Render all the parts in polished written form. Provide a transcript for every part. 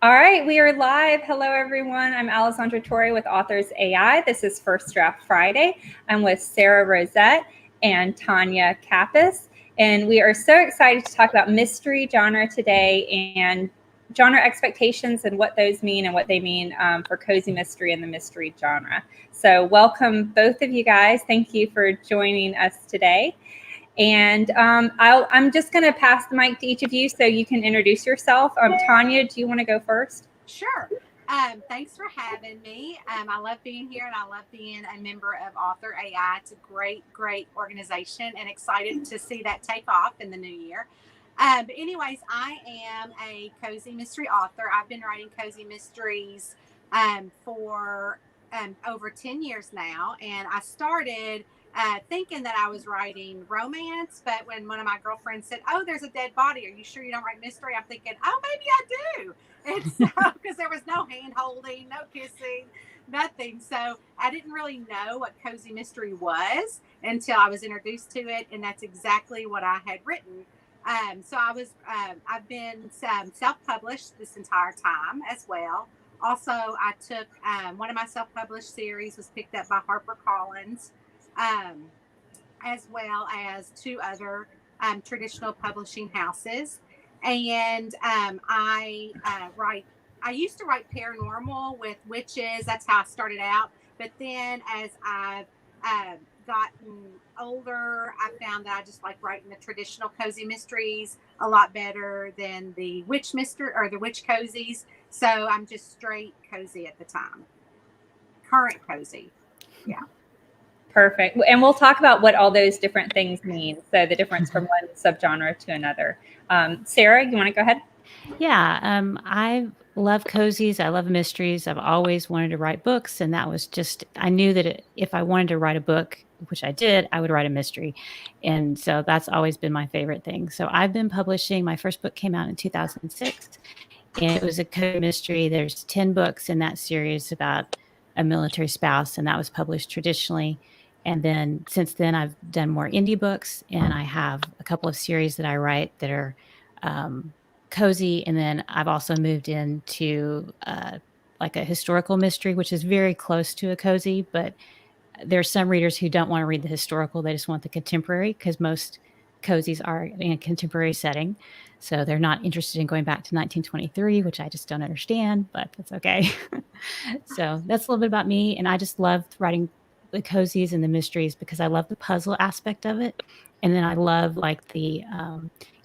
All right, we are live. Hello, everyone. I'm Alessandra Torre with Authors AI. This is First Draft Friday. I'm with Sara, Rosett, and Tonya, Kappes. And we are so excited to talk about mystery genre today and genre expectations and what those mean and what they mean for cozy mystery and the mystery genre. So welcome both of you guys. Thank you for joining us today. And I'm just going to pass the mic to each of you so you can introduce yourself. Tonya, do you want to go first? Sure. Thanks for having me. I love being here and I love being a member of Author AI. It's a great organization and excited to see that take off in the new year. But anyways, I am a cozy mystery author. I've been writing cozy mysteries for over 10 years now. And I started thinking that I was writing romance, but when one of my girlfriends said, "Oh, there's a dead body. Are you sure you don't write mystery?" I'm thinking, "Oh, maybe I do." And so, because there was no hand holding, no kissing, nothing. So I didn't really know what cozy mystery was until I was introduced to it. And that's exactly what I had written. I've been self-published this entire time as well. Also, I took one of my self-published series was picked up by HarperCollins, um, as well as two other traditional publishing houses. And I used to write paranormal with witches. That's how I started out. But then as I've gotten older, I found that I just like writing the traditional cozy mysteries a lot better than the witch mystery or the witch cozies. So I'm just straight cozy at the time. Current cozy. Yeah. Perfect. And we'll talk about what all those different things mean. So the difference from one subgenre to another. Sara, you want to go ahead? Yeah, I love cozies. I love mysteries. I've always wanted to write books, and that was just I knew that if I wanted to write a book, which I did, I would write a mystery, and so that's always been my favorite thing. So I've been publishing. My first book came out in 2006, and it was a cozy mystery. There's 10 books in that series about a military spouse, and that was published traditionally. And then since then, I've done more indie books, and I have a couple of series that I write that are cozy. And then I've also moved into like a historical mystery, which is very close to a cozy, but there's some readers who don't want to read the historical. They just want the contemporary because most cozies are in a contemporary setting. So they're not interested in going back to 1923, which I just don't understand, but that's okay. So that's a little bit about me. And I just love writing the cozies and the mysteries because I love the puzzle aspect of it. And then I love like the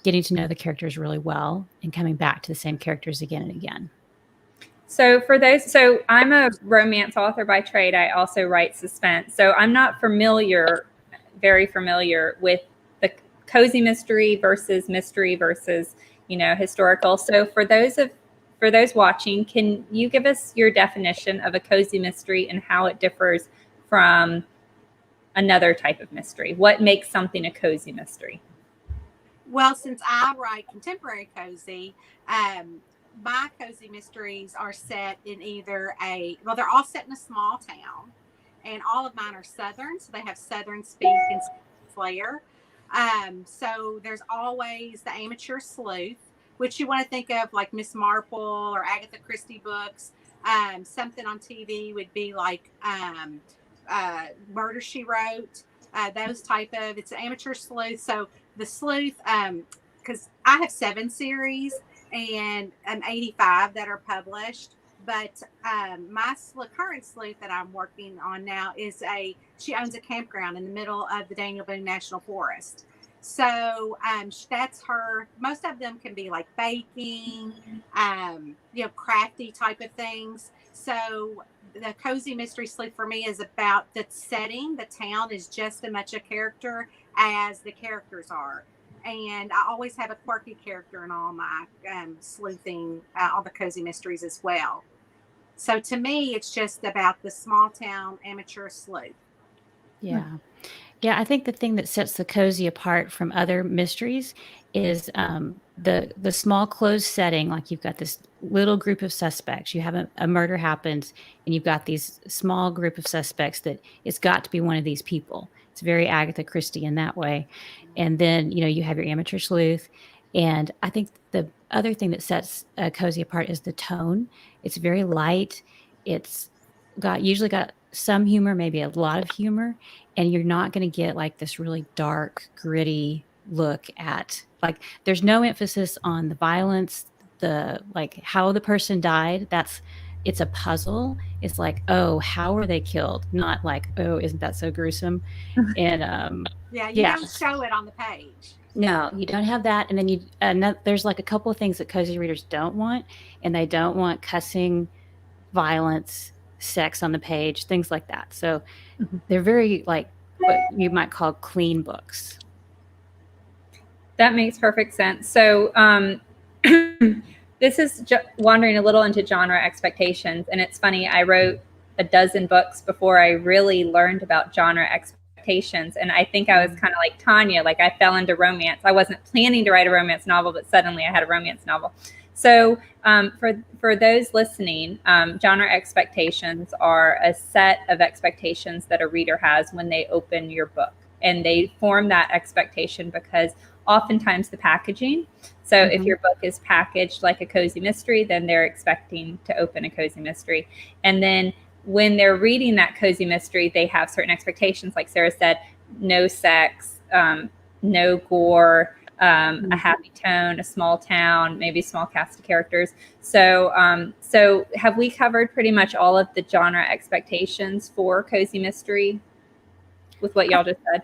getting to know the characters really well and coming back to the same characters again and again. So I'm a romance author by trade. I also write suspense. So I'm not very familiar with the cozy mystery versus, historical. So for those watching, can you give us your definition of a cozy mystery and how it differs from another type of mystery? What makes something a cozy mystery? Well, since I write contemporary cozy, my cozy mysteries are set in they're all set in a small town, and all of mine are Southern, so they have Southern speak and flair. So there's always the amateur sleuth, which you want to think of like Miss Marple or Agatha Christie books. Something on TV would be like Murder She Wrote, those type of. It's an amateur sleuth. So the sleuth, because I have 7 series and 85 that are published. But my current sleuth that I'm working on now she owns a campground in the middle of the Daniel Boone National Forest. So that's her. Most of them can be like baking, crafty type of things. So the cozy mystery sleuth for me is about the setting. The town is just as much a character as the characters are. And I always have a quirky character in all my sleuthing, all the cozy mysteries as well. So to me, it's just about the small town amateur sleuth. Yeah. Yeah, I think the thing that sets the cozy apart from other mysteries is the small closed setting. Like you've got this little group of suspects. You have a murder happens, and you've got these small group of suspects that it's got to be one of these people. It's very Agatha Christie in that way. And then you have your amateur sleuth, And I think the other thing that sets a cozy apart is the tone. It's very light. It's usually got some humor, maybe a lot of humor, and you're not going to get like this really dark, gritty look at, like, there's no emphasis on the violence, the like how the person died. It's a puzzle. It's like, oh, how were they killed? Not like, oh, isn't that so gruesome? And Yeah, you yeah. don't show it on the page. No, you don't have that. And then there's like a couple of things that cozy readers don't want, and they don't want cussing, violence, sex on the page, things like that. So they're very like what you might call clean books. That makes perfect sense. So this is wandering a little into genre expectations. And it's funny, I wrote a dozen books before I really learned about genre expectations. And I think I was kind of like Tonya, like I fell into romance. I wasn't planning to write a romance novel, but suddenly I had a romance novel. So for those listening, genre expectations are a set of expectations that a reader has when they open your book. And they form that expectation because oftentimes the packaging. So if your book is packaged like a cozy mystery, then they're expecting to open a cozy mystery. And then when they're reading that cozy mystery, they have certain expectations. Like Sarah said, no sex, no gore, a happy tone, a small town, maybe a small cast of characters. So have we covered pretty much all of the genre expectations for cozy mystery with what y'all just said?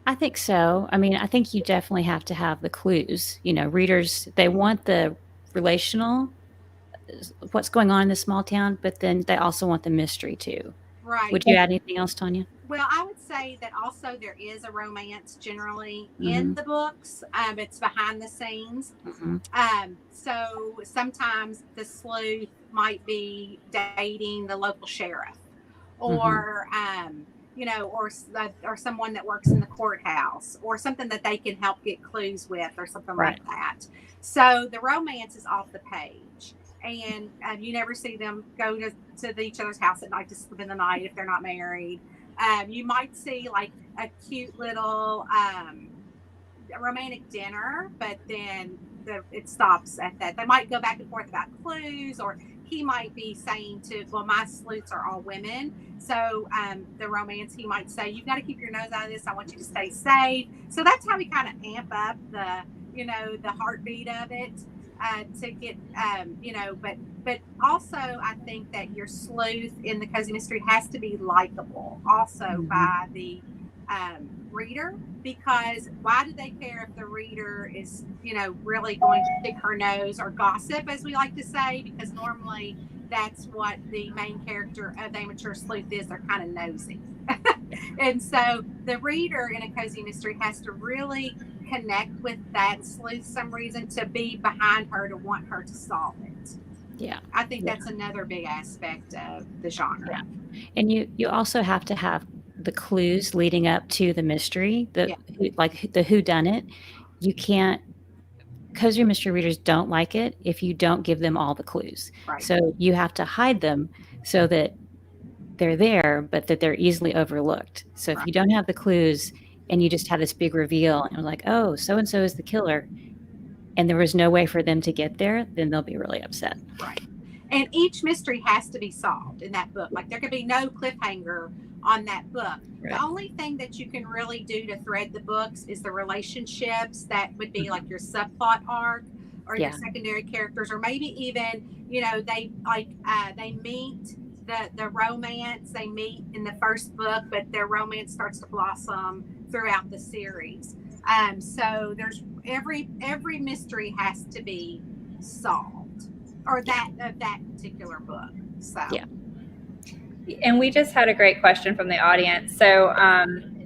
I think so. I mean, I think you definitely have to have the clues. Readers, they want the relational, what's going on in the small town, but then they also want the mystery too. Right. Would you add anything else, Tonya? Well, I would say that also there is a romance generally in the books. It's behind the scenes. So sometimes the sleuth might be dating the local sheriff, or or someone that works in the courthouse, or something that they can help get clues with, or something like that. So the romance is off the page, and you never see them go to each other's house at night to spend the night if they're not married. You might see like a cute little romantic dinner, but then it stops at that. They might go back and forth about clues, or he might be saying well, my sleuths are all women. So the romance, he might say, you've got to keep your nose out of this. I want you to stay safe. So that's how we kind of amp up the heartbeat of it to get, but also I think that your sleuth in the cozy mystery has to be likable also by the reader, because why do they care if the reader is really going to pick her nose or gossip, as we like to say, because normally that's what the main character of the amateur sleuth is. They're kind of nosy. And so the reader in a cozy mystery has to really connect with that sleuth some reason, to be behind her, to want her to solve it. Yeah, I think that's another big aspect of the genre. Yeah. And you also have to have the clues leading up to the mystery, like the whodunit. You can't, cozy mystery readers don't like it if you don't give them all the clues. Right. So you have to hide them so that they're there, but that they're easily overlooked. So if you don't have the clues and you just have this big reveal and you're like, oh, so-and-so is the killer, and there was no way for them to get there, then they'll be really upset. Right. And each mystery has to be solved in that book. Like there could be no cliffhanger on that book. Right. The only thing that you can really do to thread the books is the relationships that would be like your subplot arc, or your secondary characters, or maybe even, they meet the romance, they meet in the first book, but their romance starts to blossom throughout the series. So there's every mystery has to be solved, or that particular book. So yeah. And we just had a great question from the audience. So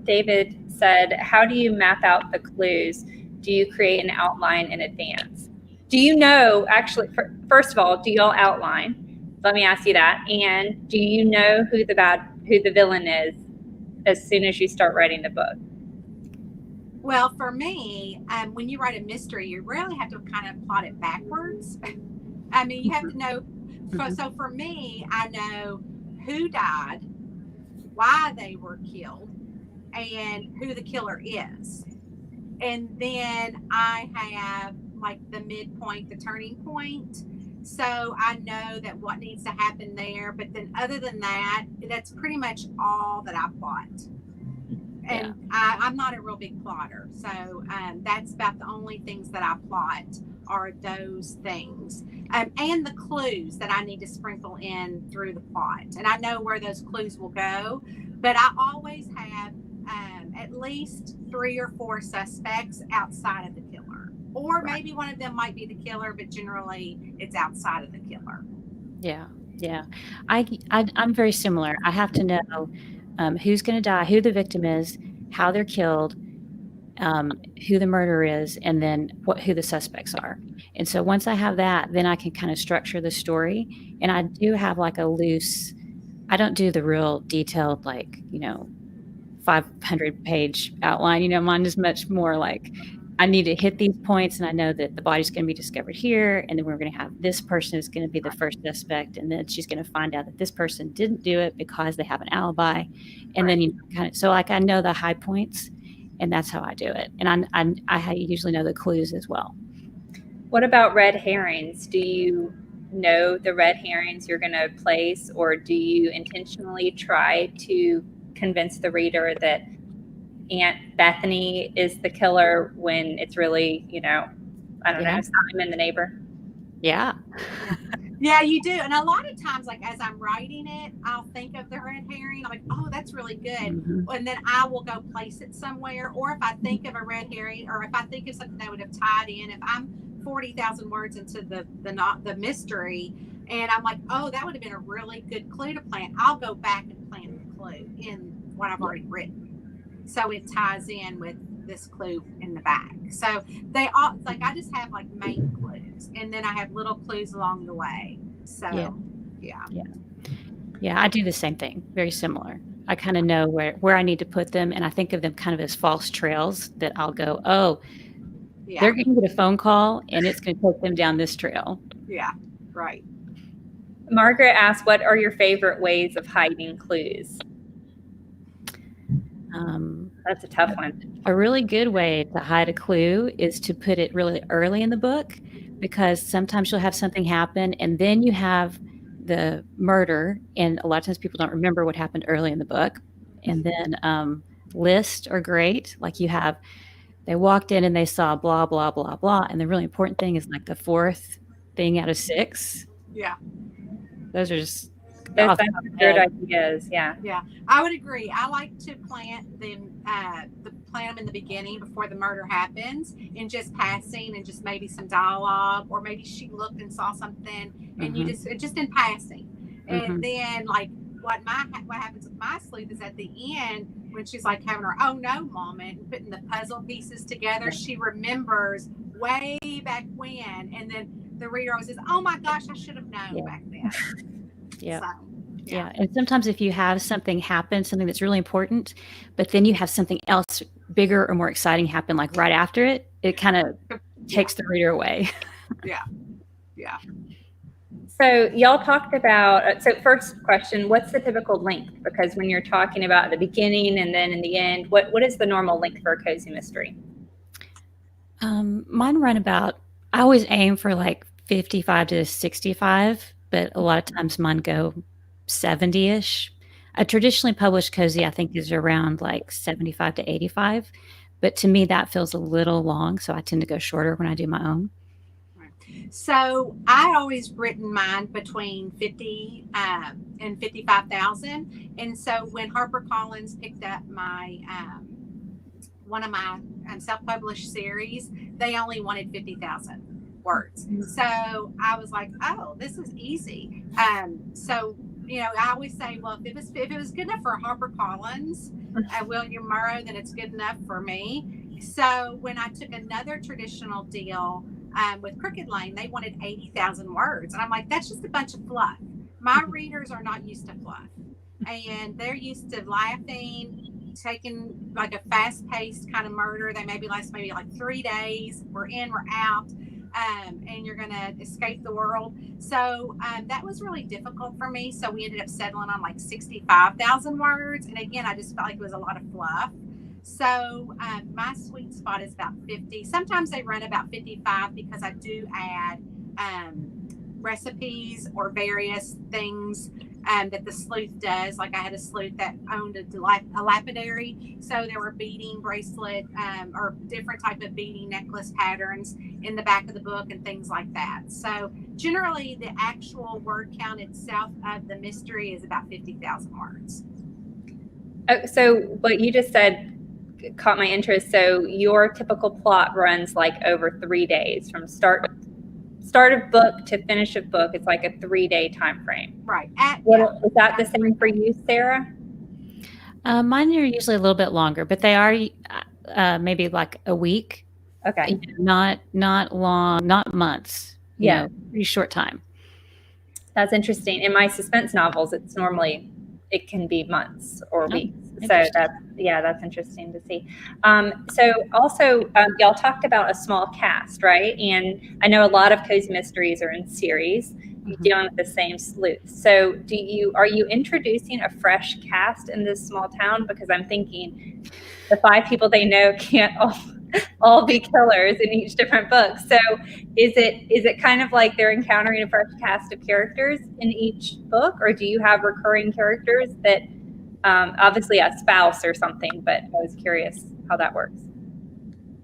David said, how do you map out the clues? Do you create an outline in advance? Do you know, actually, first of all, do y'all outline? Let me ask you that. And do you know who the villain is as soon as you start writing the book? Well, for me, when you write a mystery, you really have to kind of plot it backwards. I mean, you have to know. So for me, I know who died, why they were killed, and who the killer is. And then I have like the midpoint, the turning point. So I know that what needs to happen there. But then other than that, that's pretty much all that I plot. And I'm not a real big plotter. So that's about the only things that I plot are those things. And the clues that I need to sprinkle in through the plot. And I know where those clues will go. But I always have at least 3 or 4 suspects outside of the killer. Or maybe one of them might be the killer, but generally it's outside of the killer. Yeah. I'm very similar. I have to know who's going to die, who the victim is, how they're killed, who the murderer is, and then who the suspects are. And so once I have that, then I can kind of structure the story. And I do have like a loose, I don't do the real detailed, like, 500-page outline. Mine is much more like, I need to hit these points, and I know that the body's going to be discovered here, and then we're going to have this person is going to be the first suspect, and then she's going to find out that this person didn't do it because they have an alibi, and then kind of, so like I know the high points, and that's how I do it, and I usually know the clues as well. What about red herrings? Do you know the red herrings you're going to place, or do you intentionally try to convince the reader that Aunt Bethany is the killer when it's really, I don't know, Simon the neighbor? Yeah. Yeah, you do. And a lot of times, like as I'm writing it, I'll think of the red herring. I'm like, oh, that's really good. Mm-hmm. And then I will go place it somewhere. Or if I think of a red herring, or if I think of something that would have tied in, if I'm 40,000 words into the mystery, and I'm like, oh, that would have been a really good clue to plant, I'll go back and plant the clue in what I've already written. So it ties in with this clue in the back. So they all, like, I just have like main clues, and then I have little clues along the way. So yeah, I do the same thing. Very similar. I kind of know where I need to put them, and I think of them kind of as false trails that I'll go, oh, they're going to get a phone call, and it's going to take them down this trail. Yeah, right. Margaret asked, what are your favorite ways of hiding clues? That's a tough one. A really good way to hide a clue is to put it really early in the book, because sometimes you'll have something happen and then you have the murder, and a lot of times people don't remember what happened early in the book. And then lists are great. Like they walked in and they saw blah, blah, blah, blah. And the really important thing is like the 4th thing out of 6. Yeah. Those are just Those good ideas. Yeah. Yeah, I would agree. I like to plant them in the beginning before the murder happens, and just passing, and just maybe some dialogue, or maybe she looked and saw something, and you just in passing. And then like what happens with my sleuth is at the end, when she's like having her oh no moment and putting the puzzle pieces together, she remembers way back when, and then the reader always says, oh my gosh, I should have known back then. Yeah. So, yeah. And sometimes if you have something happen, something that's really important, but then you have something else bigger or more exciting happen like right after it, it kind of takes the reader away. Yeah. So y'all talked about, so first question, what's the typical length? Because when you're talking about the beginning and then in the end, what is the normal length for a cozy mystery? Mine run about, I always aim for like 55 to 65, but a lot of times mine go 70-ish. A traditionally published cozy, I think, is around like 75 to 85. But to me, that feels a little long. So I tend to go shorter when I do my own. So I always written mine between 50 and 55,000. And so when HarperCollins picked up my one of my self-published series, they only wanted 50,000 words. So I was like, oh, this is easy. So I always say, well, if it was good enough for HarperCollins, William Murrow, then it's good enough for me. So when I took another traditional deal with Crooked Lane, they wanted 80,000 words. And I'm like, that's just a bunch of fluff. My readers are not used to fluff. And they're used to laughing, taking like a fast-paced kind of murder. They maybe last like 3 days. We're in, we're out. And you're going to escape the world. So that was really difficult for me. So we ended up settling on like 65,000 words. And again, I just felt like it was a lot of fluff. So my sweet spot is about 50. Sometimes they run about 55 because I do add recipes or various things that the sleuth does. Like I had a sleuth that owned a lapidary, so there were beading bracelet or different type of beading necklace patterns in the back of the book and things like that. So generally the actual word count itself of the mystery is about 50,000 words. Oh, so what you just said caught my interest. So your typical plot runs like over 3 days from start of book to finish of book. It's like a 3-day time frame. Right. Is that the same for you, Sarah? Mine are usually a little bit longer, but they are maybe like a week. Okay. Not long, not months. Pretty short time. That's interesting. In my suspense novels, it can be months or weeks. So that's interesting to see. So also, y'all talked about a small cast, right? And I know a lot of cozy mysteries are in series, dealing with the same sleuth. So are you introducing a fresh cast in this small town? Because I'm thinking the 5 people they know can't all be killers in each different book. So is it kind of like they're encountering a fresh cast of characters in each book, or do you have recurring characters that obviously a spouse or something, but I was curious how that works.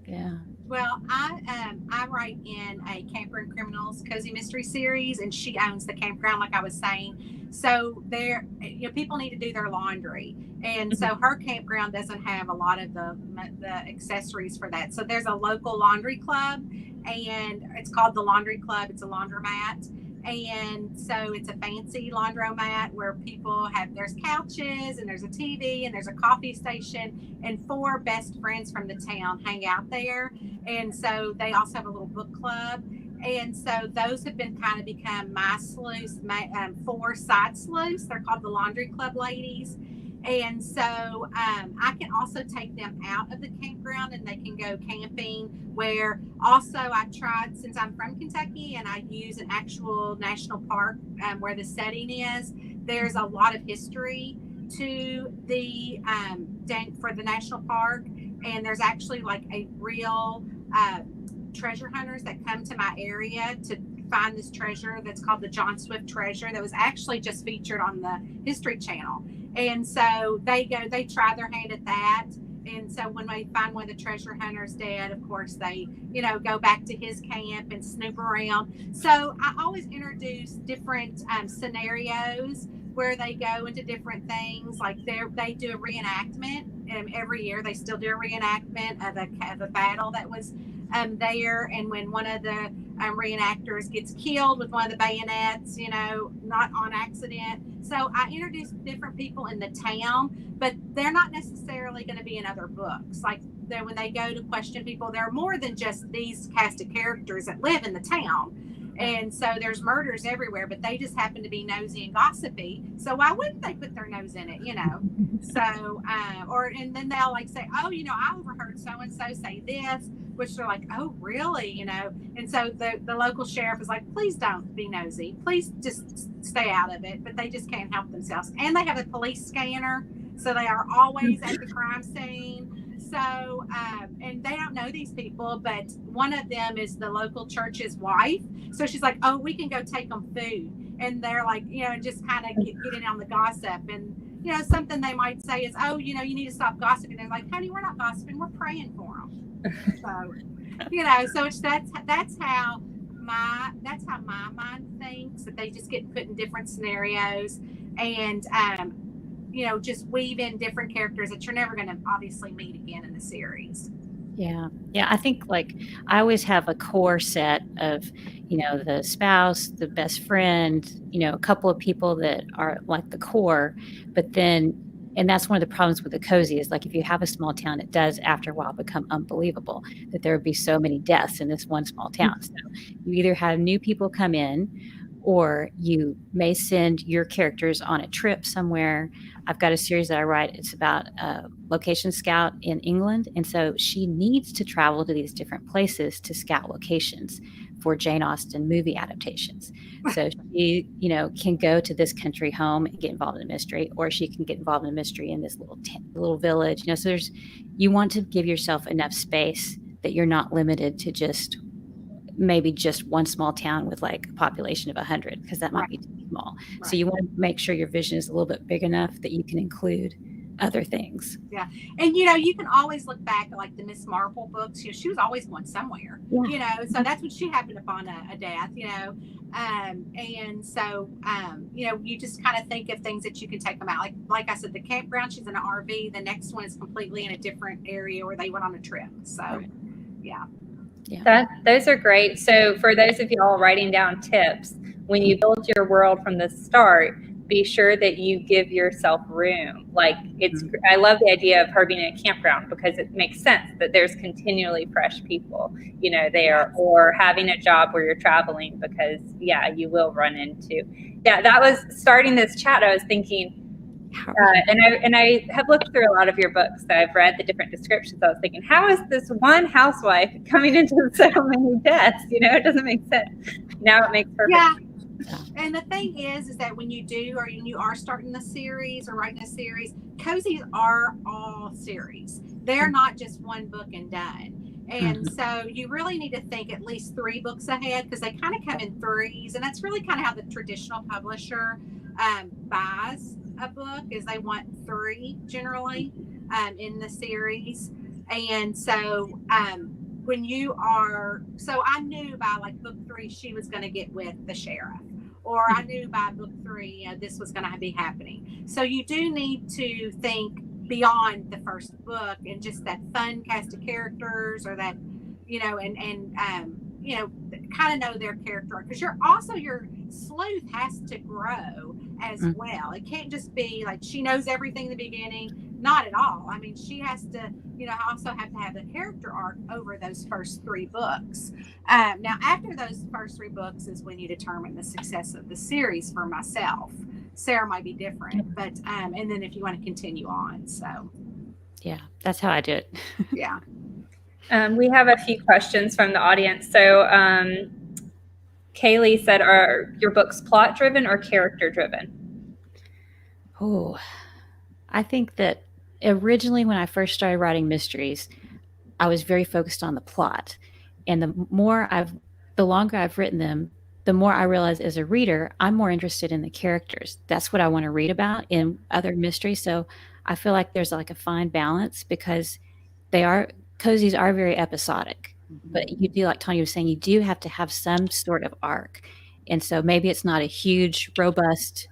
Yeah. Well, I write in a Camper and Criminals cozy mystery series, and she owns the campground, like I was saying. So there, people need to do their laundry, and so her campground doesn't have a lot of the accessories for that. So there's a local laundry club, and it's called the Laundry Club. It's a laundromat. And so it's a fancy laundromat where there's couches and there's a TV and there's a coffee station, and 4 best friends from the town hang out there. And so they also have a little book club. And so those have become my sleuths, 4 side sleuths. They're called the Laundry Club ladies. And so I can also take them out of the campground and they can go camping, where also I tried, since I'm from Kentucky and I use an actual national park where the setting is, there's a lot of history to for the national park. And there's actually like a real treasure hunters that come to my area to find this treasure that's called the John Swift treasure that was actually just featured on the History Channel. And so they try their hand at that. And so when they find one of the treasure hunters dead, of course, they, go back to his camp and snoop around. So I always introduce different scenarios where they go into different things. Like they do a reenactment, and every year they still do a reenactment of a battle that was there. And when one of the reenactors gets killed with one of the bayonets, not on accident. So I introduce different people in the town, but they're not necessarily going to be in other books. Like when they go to question people, there are more than just these cast of characters that live in the town. And so there's murders everywhere, but they just happen to be nosy and gossipy. So why wouldn't they put their nose in it, So, and then they'll say, oh, I overheard so-and-so say this, which they're like, oh, really? And so the local sheriff is like, please don't be nosy. Please just stay out of it. But they just can't help themselves. And they have a police scanner, so they are always at the crime scene. So, and they don't know these people, but one of them is the local church's wife. So she's like, oh, we can go take them food. And they're like, just kind of getting on the gossip. And, something they might say is, oh, you need to stop gossiping. They're like, honey, we're not gossiping. We're praying for them. So, so that's how my mind thinks, that they just get put in different scenarios. And, just weave in different characters that you're never going to obviously meet again in the series. Yeah. I think I always have a core set of, the spouse, the best friend, a couple of people that are like the core, but then, and that's one of the problems with the cozy is if you have a small town, it does after a while become unbelievable that there would be so many deaths in this one small town. So you either have new people come in, or you may send your characters on a trip somewhere. I've got a series that I write. It's about a location scout in England. And so she needs to travel to these different places to scout locations. for Jane Austen movie adaptations. So she, can go to this country home and get involved in a mystery, or she can get involved in a mystery in this little village. So you want to give yourself enough space that you're not limited to maybe just one small town with like a population of 100, because that might be too small. Right. So you want to make sure your vision is a little bit big enough that you can include other things. Yeah. And you can always look back at like the Miss Marple books. She was always going somewhere. Yeah. So that's when she happened upon a death. And so you just kind of think of things that you can take them out. Like I said, the campground, she's in an RV. The next one is completely in a different area where they went on a trip. So yeah. Those are great. So for those of y'all writing down tips, when you build your world from the start, be sure that you give yourself room. Like I love the idea of her being in a campground, because it makes sense that there's continually fresh people, there, or having a job where you're traveling, because you will run into. That was starting this chat. I was thinking, and I have looked through a lot of your books. So I've read the different descriptions. I was thinking, how is this one housewife coming into so many deaths? It doesn't make sense. Now it makes perfect sense. And the thing is that when you do, or when you are starting the series or writing a series, cozies are all series. They're not just one book and done. And so you really need to think at least 3 books ahead, because they kind of come in threes. And that's really kind of how the traditional publisher buys a book, is they want 3 generally in the series. And so so I knew by like book 3 she was going to get with the sheriff, or I knew by book 3 this was going to be happening. So you do need to think beyond the first book, and just that fun cast of characters, or that kind of know their character, because your sleuth has to grow as well. It can't just be like she knows everything in the beginning. Not at all. I mean, she has to, also have to have the character arc over those first 3 books. Now, after those first 3 books is when you determine the success of the series. For myself, Sarah might be different, but and then if you want to continue on, so yeah, that's how I do it. Yeah. We have a few questions from the audience. So Kaylee said, are your books plot driven or character driven? Oh, I think that originally when I first started writing mysteries, I was very focused on the plot. And the longer I've written them, the more I realize as a reader, I'm more interested in the characters. That's what I want to read about in other mysteries. So I feel like there's like a fine balance, because cozies are very episodic, but you do, like Tonya was saying, you do have to have some sort of arc. And so maybe it's not a huge, robust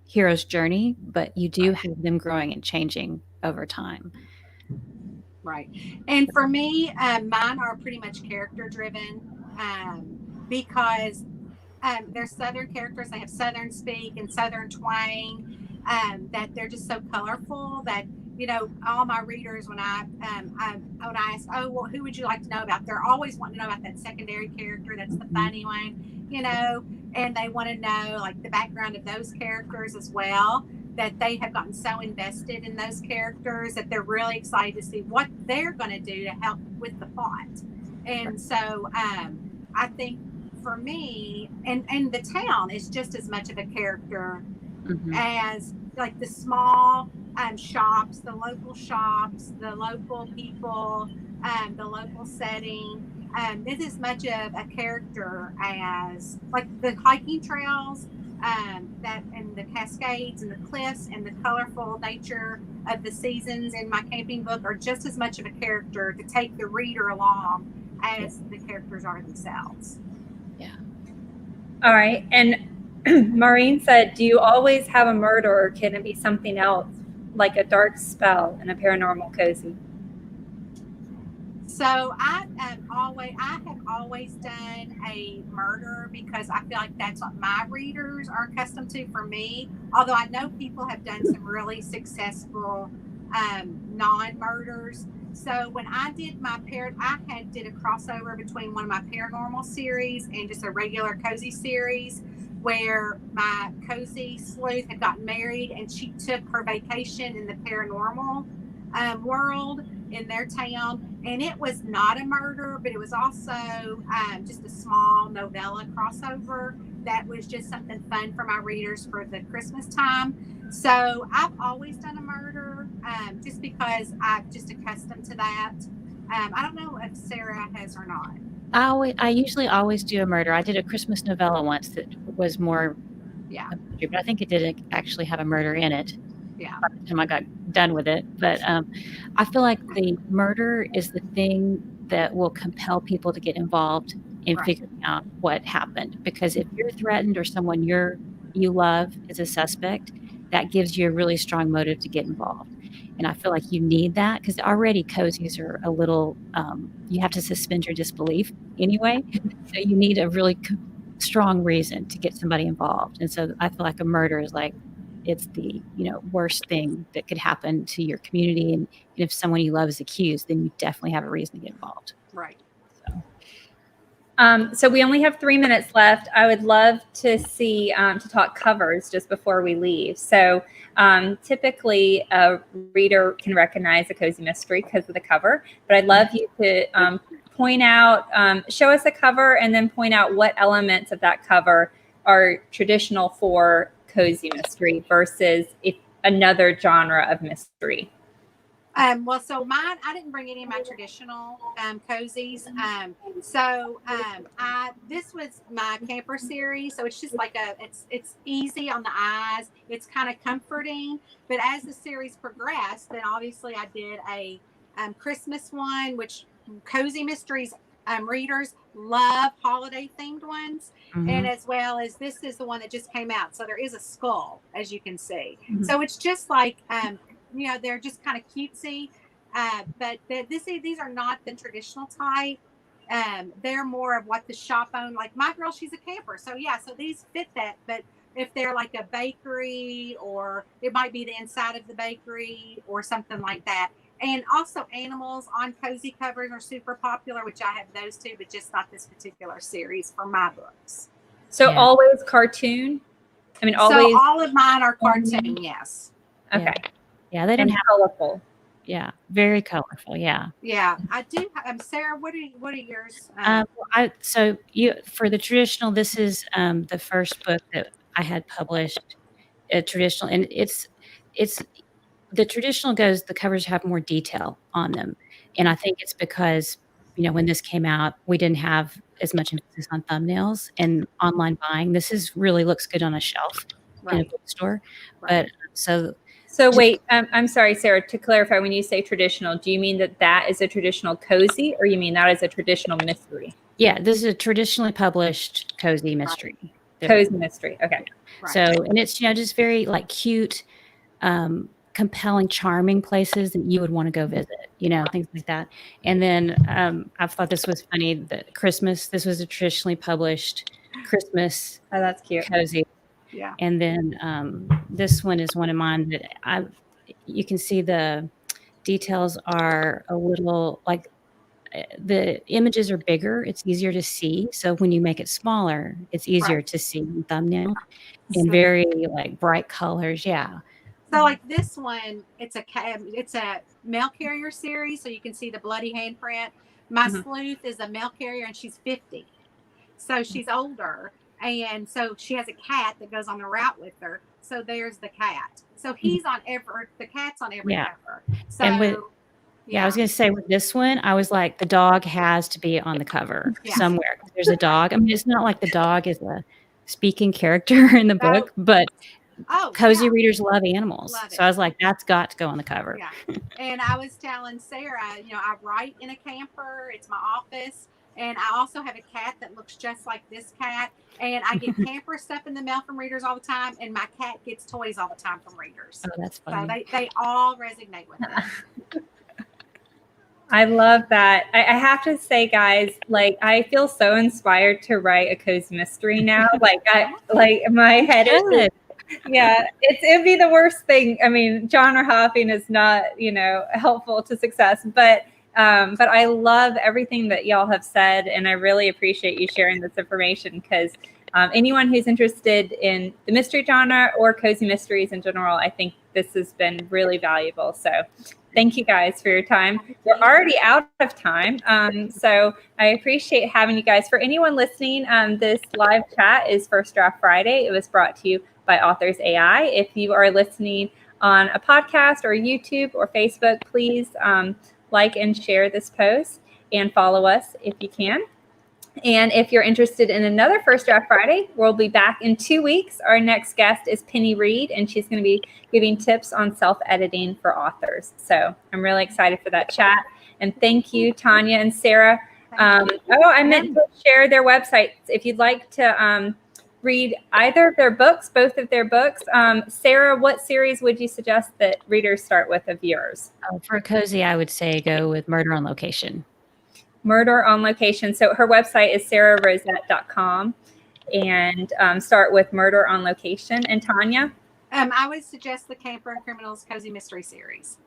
hero's journey, but you do have them growing and changing over time. Right. And for me, mine are pretty much character driven, because they're Southern characters. They have Southern speak and Southern twang, that they're just so colorful that, all my readers, when I ask, oh, well, who would you like to know about? They're always wanting to know about that secondary character. That's the funny one, and they want to know like the background of those characters as well, that they have gotten so invested in those characters that they're really excited to see what they're going to do to help with the plot. And so I think for me, and the town is just as much of a character as like the small shops, the local people, the local setting. It's as much of a character as like the hiking trails, that and the cascades and the cliffs and the colorful nature of the seasons in my camping book are just as much of a character to take the reader along as the characters are themselves. Yeah. All right. And Maureen said, do you always have a murder, or can it be something else, like a dark spell in a paranormal cozy? So I have always done a murder, because I feel like that's what my readers are accustomed to for me. Although I know people have done some really successful non-murders. So when I did did a crossover between one of my paranormal series and just a regular cozy series, where my cozy sleuth had gotten married and she took her vacation in the paranormal world. in their town, and it was not a murder, but it was also just a small novella crossover that was just something fun for my readers for the Christmas time. So I've always done a murder, just because I'm just accustomed to that. I don't know if Sarah has or not. I usually always do a murder. I did a Christmas novella once that was more, Yeah, but I think it didn't actually have a murder in it yeah, by the time I got done with it. But I feel like the murder is the thing that will compel people to get involved in right, figuring out what happened. Because if you're threatened or someone you love is a suspect, that gives you a really strong motive to get involved. And I feel like you need that because already cozies are a little, you have to suspend your disbelief anyway. So you need a really strong reason to get somebody involved. And so I feel like a murder is like, it's the, worst thing that could happen to your community. And if someone you love is accused, then you definitely have a reason to get involved. right. So we only have 3 minutes left. I would love to see to talk covers just before we leave. So typically a reader can recognize a cozy mystery because of the cover, but I'd love you to point out, show us a cover and then point out what elements of that cover are traditional for cozy mystery versus another genre of mystery. Well, so mine, I didn't bring any of my traditional cozies. This was my camper series. So it's just like it's easy on the eyes. It's kind of comforting. But as the series progressed, then obviously I did a Christmas one, which cozy mysteries readers love holiday themed ones. Mm-hmm. And as well as this is the one that just came out. So there is a skull, as you can see. Mm-hmm. So it's just like, they're just kind of cutesy, but these are not the traditional type. They're more of what the shop owned. Like my girl, she's a camper, so these fit that. But if they're like a bakery, or it might be the inside of the bakery or something like that. And also animals on cozy covers are super popular, which I have those too, but just not this particular series for my books. So always cartoon? I mean, always. So all of mine are cartoon, yes. Okay. Yeah, they didn't have colorful. Yeah, very colorful. Yeah. Yeah, I do. Sarah, what are yours? For the traditional, this is the first book that I had published. Traditional, and it's the traditional goes. The covers have more detail on them, and I think it's because when this came out, we didn't have as much emphasis on thumbnails and online buying. This really looks good on a shelf in a bookstore, but So wait, I'm sorry, Sarah, to clarify, when you say traditional, do you mean that is a traditional cozy, or you mean that is a traditional mystery? Yeah, this is a traditionally published cozy mystery. Cozy mystery, okay. Right. So, and it's, just very like cute, compelling, charming places that you would want to go visit, things like that. And then I thought this was funny, that this was a traditionally published Christmas that's cute. cozy. Yeah. And then this one is one of mine that you can see the details are a little like the images are bigger. It's easier to see. So when you make it smaller, it's easier to see in thumbnail and very like bright colors. Yeah. So like this one, it's a mail carrier series. So you can see the bloody handprint. My sleuth is a mail carrier and she's 50. So she's older. And so she has a cat that goes on the route with her. So there's the cat. So the cat's on every cover. So I was going to say with this one, I was like, the dog has to be on the cover somewhere. There's a dog. I mean, it's not like the dog is a speaking character in the book, but cozy readers love animals. So I was like, that's got to go on the cover. Yeah. And I was telling Sarah, I write in a camper. It's my office. And I also have a cat that looks just like this cat. And I get camper stuff in the mail from readers all the time. And my cat gets toys all the time from readers. Oh, that's funny. So they all resonate with it. I love that. I have to say, guys, like I feel so inspired to write a cozy mystery now. My head is it'd be the worst thing. I mean, genre hopping is not, helpful to success, but I love everything that y'all have said, and I really appreciate you sharing this information because anyone who's interested in the mystery genre or cozy mysteries in general, I think this has been really valuable. So Thank you guys for your time. We're already out of time. So I appreciate having you guys. For anyone listening, this live chat is First Draft Friday. It was brought to you by Authors AI. If you are listening on a podcast or YouTube or Facebook, please like and share this post and follow us if you can. And if you're interested in another First Draft Friday, we'll be back in 2 weeks. Our next guest is Penny Reed, and she's going to be giving tips on self-editing for authors. So I'm really excited for that chat. And thank you, Tonya and Sara. I meant to share their websites. If you'd like to read either of their books, both of their books. Sara, what series would you suggest that readers start with of yours? For cozy, I would say go with Murder on Location. Murder on Location. So her website is sararosett.com, and start with Murder on Location. And Tonya? I would suggest the Camper and Criminals Cozy Mystery Series.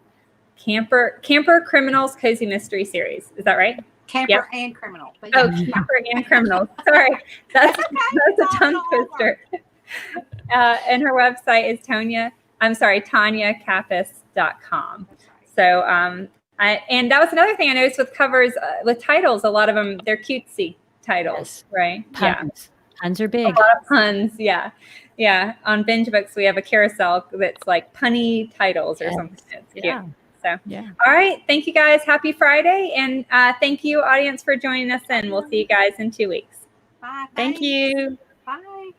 Camper Criminals Cozy Mystery Series. Is that right? Camper and Criminal. But yeah. Oh, Camper and Criminals. Sorry. That's a tongue twister. And her website is TonyaKappes.com. So, and that was another thing I noticed with covers, with titles. A lot of them, they're cutesy titles, right? Puns. Yeah. Puns are big. A lot of puns, yeah. Yeah. On Binge Books, we have a carousel that's like punny titles or something. It's cute. Yeah. So, all right. Thank you guys. Happy Friday. And thank you, audience, for joining us. And we'll see you guys in 2 weeks. Bye. Thank you. Bye.